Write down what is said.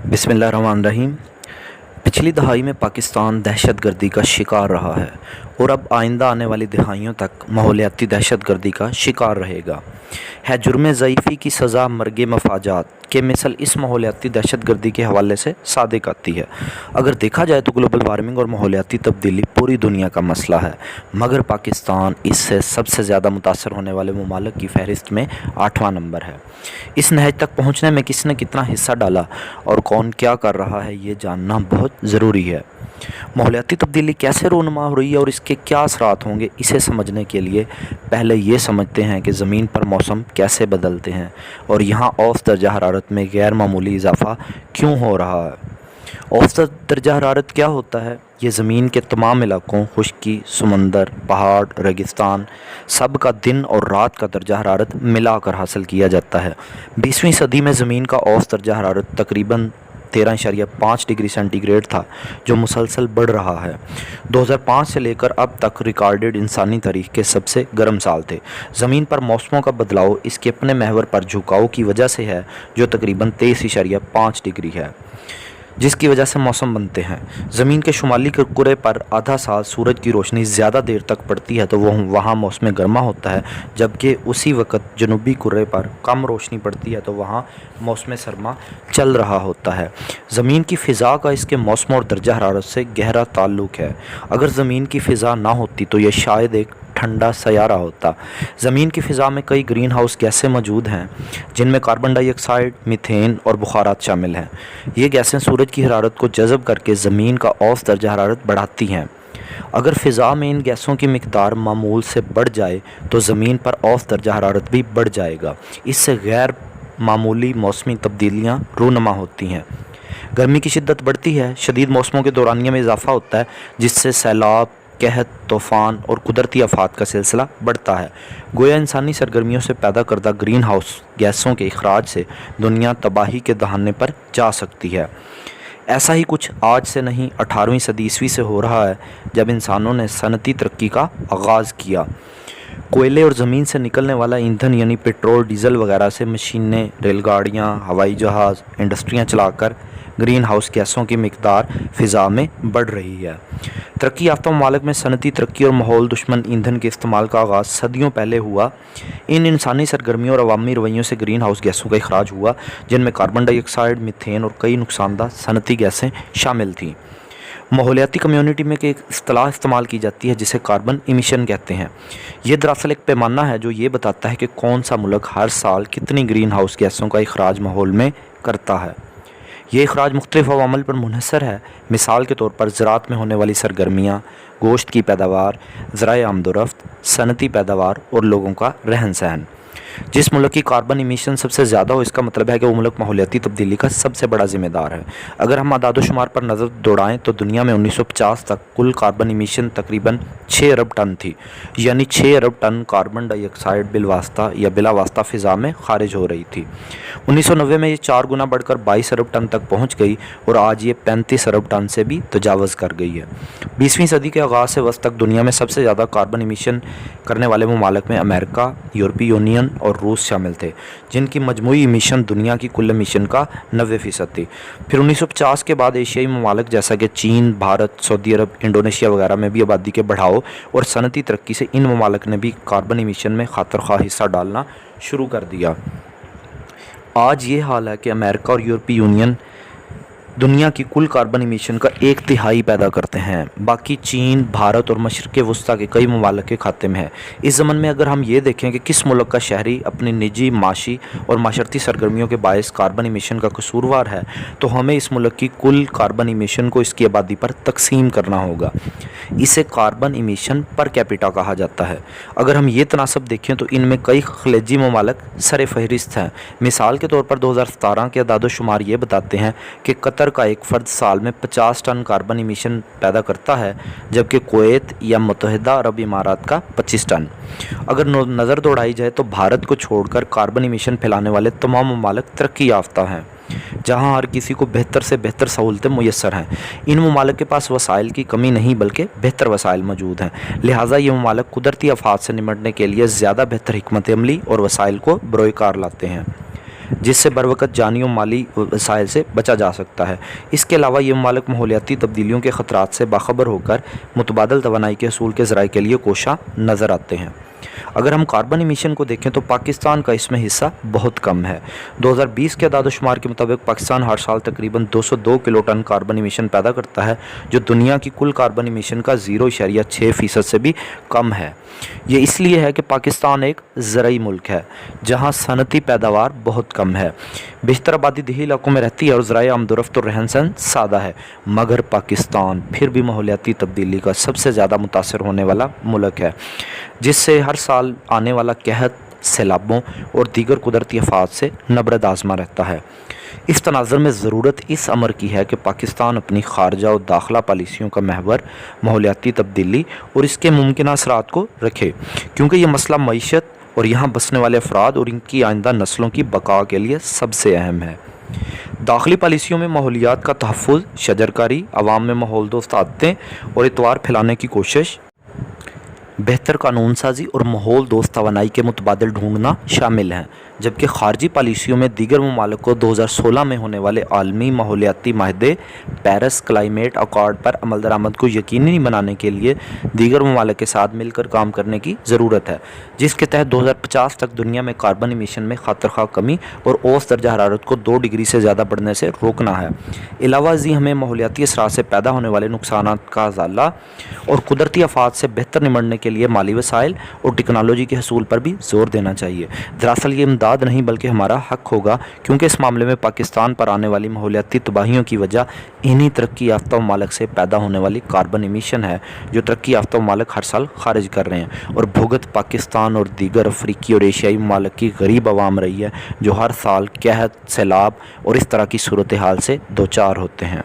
बिस्मिल्लाहिर्रहमानिर्रहीम। पिछली दहाई में पाकिस्तान दहशत गर्दी का शिकार रहा है और अब आइंदा आने वाली दहाइयों तक माहौलियाती दहशत गर्दी का शिकार रहेगा। है जुर्म ज़ईफ़ी की सज़ा मर्ग मफाजात के मिसल इस माहौलियाती दहशत गर्दी के हवाले से सादिक आती है। अगर देखा जाए तो ग्लोबल वार्मिंग और माहौलियाती तब्दीली पूरी दुनिया का मसला है, मगर पाकिस्तान इससे सबसे ज़्यादा मुतासर होने वाले ममालिक की फहरिस्त में 8वां नंबर है। इस नहज तक पहुँचने में किसने कितना हिस्सा डाला और कौन क्या कर रहा है, ये जानना बहुत ज़रूरी है। माहौलियाती तब्दीली कैसे रूनुमा हो रही है और इसके क्या असरात होंगे, इसे समझने के लिए पहले ये समझते हैं कि ज़मीन पर मौसम कैसे बदलते हैं और यहाँ औसत दर्जा हरारत में गैर मामूली इजाफ़ा क्यों हो रहा है। औसत दर्जा हरारत क्या होता है? ये ज़मीन के तमाम इलाकों, खुश्की, समंदर, पहाड़, रेगिस्तान, सब का दिन और रात का दर्जा हरारत मिलाकर हासिल किया जाता है। 20वीं सदी में ज़मीन का औसत दर्जा हरारत तकरीबन 13.5 डिग्री सेंटीग्रेड था, जो मुसलसल बढ़ रहा है। 2005 से लेकर अब तक रिकॉर्डेड इंसानी तारीख के सबसे गर्म साल थे। ज़मीन पर मौसमों का बदलाव इसके अपने महवर पर झुकाव की वजह से है, जो तकरीबन 23.5 डिग्री है, जिसकी वजह से मौसम बनते हैं। ज़मीन के शुमाली कुरे पर आधा साल सूरज की रोशनी ज़्यादा देर तक पड़ती है तो वहाँ मौसम गर्मा होता है, जबकि उसी वक्त जनूबी कुरे पर कम रोशनी पड़ती है तो वहाँ मौसम सरमा चल रहा होता है। ज़मीन की फ़िज़ा का इसके मौसम और दर्जा हरारत से गहरा ताल्लुक़ है। अगर ज़मीन की फ़िज़ा ना होती तो यह शायद एक ठंडा सयारा होता। ज़मीन की फ़िज़ा में कई ग्रीन हाउस गैसें मौजूद हैं, जिनमें कार्बन डाइऑक्साइड, मीथेन और बुखारात शामिल हैं। ये गैसें सूरज की हरारत को जज़ब करके ज़मीन का औसत दर्जा हरारत बढ़ाती हैं। अगर फ़िज़ा में इन गैसों की मिक़दार मामूल से बढ़ जाए तो ज़मीन पर औसत दर्जा हरारत भी बढ़ जाएगा। इससे गैर मामूली मौसमी तब्दीलियाँ रूनुमा होती हैं। गर्मी की शिद्दत बढ़ती है, शदीद मौसमों के दौरानिया में इजाफ़ा होता है, जिससे सैलाब, कहत, तूफ़ान और कुदरती आफात का सिलसिला बढ़ता है। गोया इंसानी सरगर्मियों से पैदा करदा ग्रीन हाउस गैसों के अखराज से दुनिया तबाही के दहाने पर जा सकती है। ऐसा ही कुछ आज से नहीं, 18वीं सदी ईस्वी से हो रहा है, जब इंसानों ने सनती तरक्की का आगाज़ किया। कोयले और ज़मीन से निकलने वाला ईंधन यानी पेट्रोल, डीज़ल वगैरह से मशीनें, रेलगाड़ियाँ, हवाई जहाज़, इंडस्ट्रियाँ चलाकर ग्रीन हाउस गैसों की मिक़दार फ़िज़ा में बढ़ रही है। तरक्की याफ्ता ममालिक में सनती तरक्की और माहौल दुश्मन ईंधन के इस्तेमाल का आगाज़ सदियों पहले हुआ। इन इंसानी सरगर्मियों और अवामी रवैयों से ग्रीन हाउस गैसों का इखराज हुआ, जिनमें कार्बन डाइऑक्साइड, मीथेन और कई नुकसानदा सनती गैसें शामिल थीं। माहौलियाती कम्युनिटी में एक इस्तिलाह इस्तेमाल की जाती है जिसे कार्बन इमिशन कहते हैं। ये दरअसल एक पैमाना है जो ये बताता है कि कौन सा मुल्क हर साल कितनी ग्रीन हाउस गैसों का इखराज माहौल में करता है। ये इखराज मुख्तलिफ अवामिल पर मुनहसर है। मिसाल के तौर पर ज़राअत में होने वाली सरगर्मियाँ, गोश्त की पैदावार, ज़राए आमदोरफ्त, सनती पैदावार और लोगों का रहन सहन। जिस मुल्क की कार्बन इमिशन सबसे ज़्यादा हो, इसका मतलब है कि वो मुल्क माहौलियाती तब्दीली का सबसे बड़ा ज़िम्मेदार है। अगर हम आदाद शुमार पर नज़र दौड़ाएँ तो दुनिया में 1950 तक कुल कार्बन इमिशन तकरीबन 6 अरब टन थी, यानी 6 अरब टन कार्बन डाइऑक्साइड बिलवास्ता या बिला वास्ता फ़िज़ा में खारिज हो रही थी। 1990 में ये 4 गुना बढ़कर 22 अरब टन तक पहुँच गई और आज ये 35 अरब टन से भी तजावज़ कर गई है। 20वीं सदी के आगाज़ से वस्त तक दुनिया में सबसे ज़्यादा कार्बन इमिशन करने वाले ममालिक में अमेरिका, यूरोपीय यूनियन और रूस शामिल थे, जिनकी मजमूई इमिशन दुनिया की कुल इमिशन का 90% थी। फिर 1950 के बाद एशियाई ममालिक जैसा कि चीन, भारत, सऊदी अरब, इंडोनेशिया वगैरह में भी आबादी के बढ़ाव और सनती तरक्की से इन ममालिक ने भी कार्बन इमिशन में खातिर-ख्वाह हिस्सा डालना शुरू कर दिया। आज ये हाल है कि अमेरिका और यूरोपीय यूनियन दुनिया की कुल कार्बन इमिशन का 1/3 पैदा करते हैं, बाकी चीन, भारत और मशरक़ वस्ता के कई ममालिक के खाते में है। इस ज़मन में अगर हम ये देखें कि किस मुल्क का शहरी अपनी निजी, माशी और माशरती सरगर्मियों के बायस कार्बन इमिशन का कसूरवार है, तो हमें इस मुल्क की कुल कार्बन इमिशन को इसकी आबादी पर तकसीम करना होगा। इसे कार्बन इमिशन पर कैपिटा कहा जाता है। अगर हम ये तनासब देखें तो इनमें कई खलेजी ममालिक सर फहरिस्त हैं। मिसाल के तौर पर 2017 के अदाद शुमार ये बताते हैं कि कतर का एक फ़र्द साल में 50 टन कार्बन इमिशन पैदा करता है, जबकि कुवैत या मुत्तहिदा अरब इमारात का 25 टन। अगर नज़र दौड़ाई जाए तो भारत को छोड़कर कार्बन इमिशन फैलाने वाले तमाम ममालिक तरक्की याफ्ता हैं, जहाँ हर किसी को बेहतर से बेहतर सहूलतें मुयस्सर हैं। इन ममालिक के पास वसाइल की कमी नहीं बल्कि बेहतर वसाइल मौजूद हैं, लिहाजा ये ममालिक कुदरती आफात से निमटने के लिए ज़्यादा बेहतर हिकमत अमली और वसाइल को बरोए कार लाते हैं। جس سے بروقت جانی و مالی وسائل سے بچا جا سکتا ہے۔ اس کے علاوہ یہ ممالک ماحولیاتی تبدیلیوں کے خطرات سے باخبر ہو کر متبادل توانائی کے حصول کے ذرائع کے لیے کوشاں نظر آتے ہیں۔ اگر ہم کاربن ایمیشن کو دیکھیں تو پاکستان کا اس میں حصہ بہت کم ہے۔ 2020 کے اعداد و شمار کے مطابق پاکستان ہر سال تقریباً 202 کلو ٹن کاربن ایمیشن پیدا کرتا ہے، جو دنیا کی کل کاربن ایمیشن کا 0.6% سے بھی کم ہے۔ یہ اس لیے ہے کہ پاکستان ایک زرعی ملک ہے جہاں صنعتی پیداوار بہت کم ہے۔ بیشتر آبادی دیہی علاقوں میں رہتی ہے اور ذرائع آمد و رفت اور رہن سہن سادہ ہے، مگر پاکستان پھر بھی ماحولیاتی تبدیلی کا سب سے زیادہ متاثر ہونے والا ملک ہے، جس سے ہر سال آنے والا قحط، سیلابوں اور دیگر قدرتی آفات سے نبرد آزما رہتا ہے۔ اس تناظر میں ضرورت اس امر کی ہے کہ پاکستان اپنی خارجہ و داخلہ پالیسیوں کا محور ماحولیاتی تبدیلی اور اس کے ممکنہ اثرات کو رکھے، کیونکہ یہ مسئلہ معیشت اور یہاں بسنے والے افراد اور ان کی آئندہ نسلوں کی بقا کے لیے سب سے اہم ہے۔ داخلی پالیسیوں میں ماحولیات کا تحفظ، شجرکاری، عوام میں ماحول دوست عادتیں اور اطوار پھیلانے کی کوشش، بہتر قانون سازی اور ماحول دوست توانائی کے متبادل ڈھونڈنا شامل ہیں، جبکہ خارجی پالیسیوں میں دیگر ممالک کو 2016 میں ہونے والے عالمی ماحولیاتی معاہدے پیرس کلائمیٹ ایکارڈ پر عمل درآمد کو یقینی بنانے کے لیے دیگر ممالک کے ساتھ مل کر کام کرنے کی ضرورت ہے، جس کے تحت 2050 تک دنیا میں کاربن ایمیشن میں خاطر خواہ کمی اور اوسط درجہ حرارت کو 2 ڈگری سے زیادہ بڑھنے سے روکنا ہے۔ علاوہ ازیں ہمیں ماحولیاتی اثرات سے پیدا ہونے والے نقصانات کا ازالہ اور قدرتی آفات سے بہتر نمٹنے کے لیے مالی وسائل اور ٹیکنالوجی کے حصول پر بھی زور دینا چاہیے۔ دراصل یہ امداد نہیں بلکہ ہمارا حق ہوگا، کیونکہ اس معاملے میں پاکستان پر آنے والی ماحولیاتی تباہیوں کی وجہ انہی ترقی یافتہ ممالک سے پیدا ہونے والی کاربن ایمیشن ہے، جو ترقی یافتہ ممالک ہر سال خارج کر رہے ہیں، اور بھگت پاکستان اور دیگر افریقی اور ایشیائی ممالک کی غریب عوام رہی ہے، جو ہر سال قحط، سیلاب اور اس طرح کی صورتحال سے دوچار ہوتے ہیں۔